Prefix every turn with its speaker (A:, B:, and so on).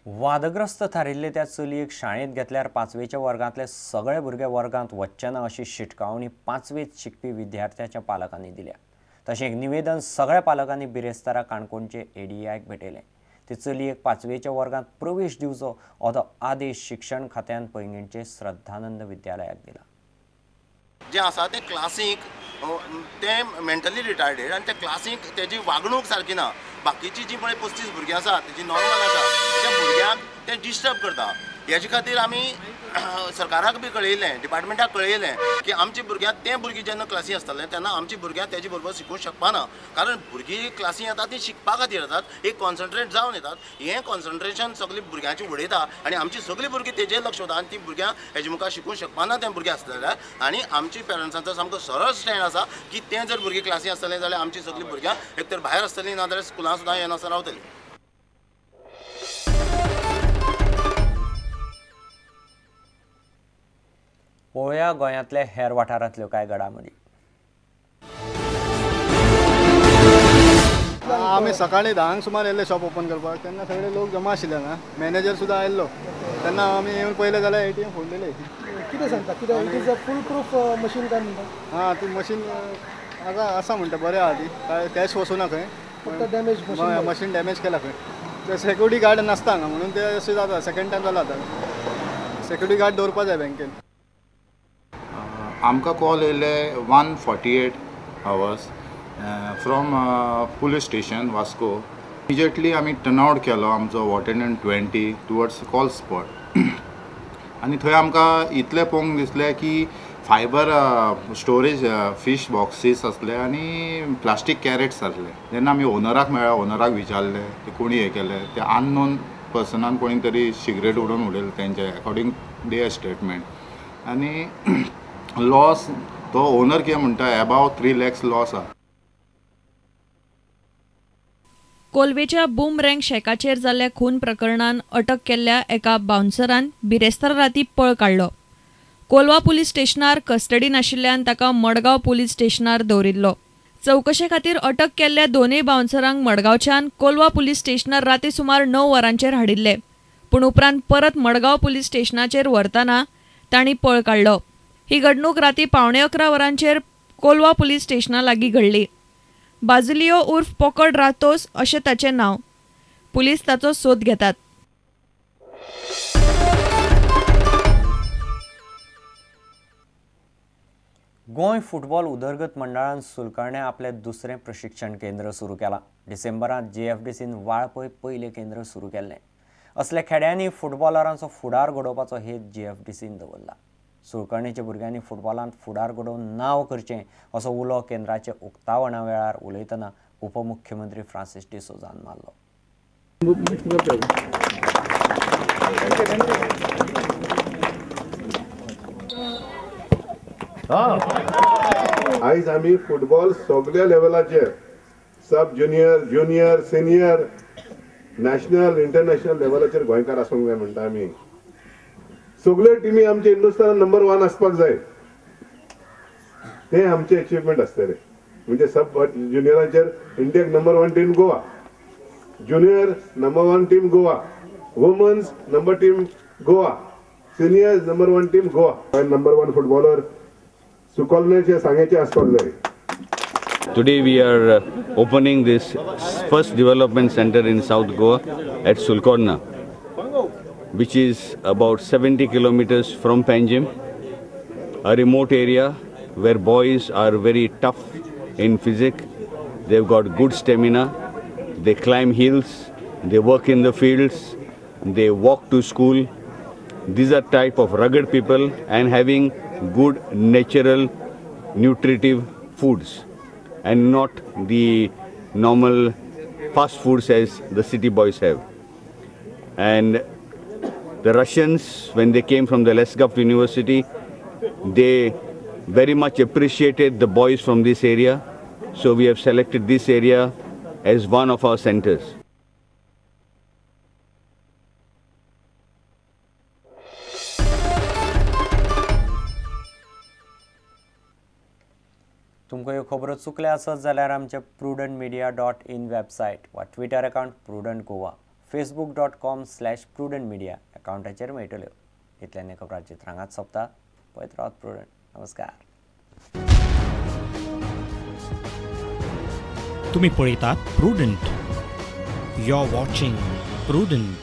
A: वादग्रस्त थारिल्ले त्या चलयेक शाळेंत घेतल्यार 5वेच्या वर्गांतले सगळे भुरगे वर्गांत वच्चे ना अशी शिटकावणी 5वेत शिकपी विद्यार्थ्याच्या पालकांनी दिल्या। तशें एक निवेदन सगळ्या पालकांनी बिरेस्तारा काणकोणचे एडीआयक भेटयलें। ते चलयेक 5वेच्या वर्गांत प्रवेश दिवचो असो आदेश शिक्षण खात्यान पैंगीणचे श्रद्धानंद विद्यालयाक दिला।
B: जे आसा ते क्लासीक ते मेंटली रिटार्डेड आनी ते क्लासीक तेजी वागणूक सारकी ना। बाकीची जी पळय 35 भुरगीं आसा तेजी नॉर्मल आसा त्या भुरग्यांक ते डिस्टर्ब करता। हेजे खातीर आमी सरकाराक बी कळयलें, डिपार्टमेंटाक कळयलें की आमची भुरग्यां ते भुरगीं जेन्ना क्लासी आसतले तेन्ना आमची भुरग्यां तेजे बरोबर शिकूंक शकपाना। कारण भुरगीं क्लासी येतात ती शिकपा खातीर येतात, एक कॉन्सन्ट्रेट जावन येतात। हें कॉन्सन्ट्रेशन सगळीं भुरग्यांची उडयता आनी आमची सगळीं भुरगीं तेजेर लक्ष वता आनी ती भुरग्यां हेजे मुखार शिकूंक शकपाना ते भुरगे आसतले। आनी आमची पेरंट्सांचो सामको सरळ स्टँड आसा की ते जर भुरगीं क्लासी आसतले जाल्यार आमची सगळीं भुरग्यां एक तर भायर आसतलीं ना जाल्यार स्कुलां सुद्दां येनासतना रावतलीं।
A: पळोवया गोंयांतले हेर वाठारांतल्यो कांय घडामोडी।
C: आमी सकाळीं 10 सुमार येयले शॉप ओपन करपाक, तेन्ना सगळे लोक जमा आशिल्ले ना, मॅनेजर सुद्दां आयिल्लो। तेन्ना आमी येवन पळयलें जाल्यार एटीएम फोडलेलें।
D: कितें सांगता, कित्याक it is a foolproof machine काय म्हणटा?
C: हां, ती मशीन आसा म्हणटा, बरें आहा ती, काय कॅश वचूना खंय,
D: फक्त डॅमेज
C: मशीन डॅमेज केला खंय। ते सिक्युरिटी गार्ड नासता हांगा म्हणून ते अशें जाता। सेकंड टायम जाला आतां, सिक्युरिटी गार्ड दवरपा जाय बँकेन।
E: आमकां कॉल येयले 148 hours from police station Vasco. Immediately आमी टर्नआउट केलो आमचो वॉटेनंट 20 टुवर्ड्स कॉल स्पॉट। आनी थंय आमकां इतलें पळोवंक दिसलें की फायबर स्टोरेज फीश बॉक्सीस आसले आनी प्लास्टीक कॅरेट्स आसले। जेन्ना आमी ओनराक मेळ्ळा, ओनराक विचारलें ते कोणी हें केलें, ते अननोन पर्सनान कोणी तरी सिगरेट उडोवन उडयलें तेंचे अकॉर्डिंग देयर स्टेटमेंट। आनी लॉस तो ओनर कितें म्हणटा अबाव 3 lakhs लॉस आहा।
F: कोलवेच्या बूम रँक शेकाचेर जाल्ल्या खून प्रकरणात अटक केल्ल्या एका बाउन्सरान बिरेस्तार राती पळ काडलो। कोलवा पुलीस स्टेशनार कस्टडीन आशिल्ल्यान ताका मडगांव पुलीस स्टेशनार दवरिल्लो। चवकशे खातीर अटक केल्ल्या दोनूय बाउन्सरांक मडगांवच्यान कोलवा पुलीस स्टेशनार राती सुमार 9 वरांचेर हाडिल्ले, पूण उपरांत परत मडगांव पुलीस स्टेशनाचेर व्हरतना तांणी पळ काडलो। ही घडणूक राती 11:15 वरांचेर कोलवा पुलीस स्टेशना लागीं घडली। बाजिलियो उर्फ पोकड रातोस अशें ताचें नांव। पुलीस ताचो सोद घेतात।
A: गोंय फुटबॉल उदरगत मंडळान सुलकर्णे आपलें दुसरें प्रशिक्षण केंद्र सुरू केलां। डिसेंबरांत JFDCन वाळपय पयलें केंद्र सुरू केल्लें। असल्या खेड्यांनी फुटबॉलरांचो फुडार घडोवपाचो हेत JFDCन दवरला। सुलकर्णेच्या भुरग्यांनी फुटबॉलांत फुडार घडोवन नांव करचें असो उलो केंद्राचे उक्तावणा वेळार उलयतना उपमुख्यमंत्री फ्रांसीस डिसोजान मारलो।
G: आयज आमी फुटबॉल सगळ्या लेवलाचेर sub junior, junior, senior, national, international लेवलाचेर गोंयकार आसूंक जाय म्हणटा आमी। सगळ्यो टिमी आमचे हिंदुस्थानात नंबर 1 आसपाक जाय, ते आमचे अचिव्हमेंट आसतले। म्हणजे सब ज्युनियराचेर इंडियाक number 1 team Goa, junior number 1 team Goa, women's number team Goa, senior number 1 team Goa. Number 1 footballer सुकलनेचे सांगेचे आसपाक जाय।
H: Today we are opening this first development center in South Goa at Sulkorna, which is about 70 kilometers from Panjim, a remote area where boys are very tough in physics. They've got good stamina, they climb hills, they work in the fields, they walk to school. These are type of rugged people and having good natural nutritive foods and not the normal fast foods as the city boys have. And the Russians, when they came from the Lesgov University, they very much appreciated the boys from this area. So we have selected this area as one of our centers.
A: तुमकां ह्यो खबरो चुकल्या आसत जाल्यार आमचे prudentmedia.in website वा Twitter account prudent Goa, facebook.com/prudentmedia अकाउंटाचेर मेळटल्यो. इतल्यान खबरांची चित्रांगात सोंपता. पळयत रावत प्रुडंट. नमस्कार.
I: तुम्ही पळयतात Prudent. You are watching prudent.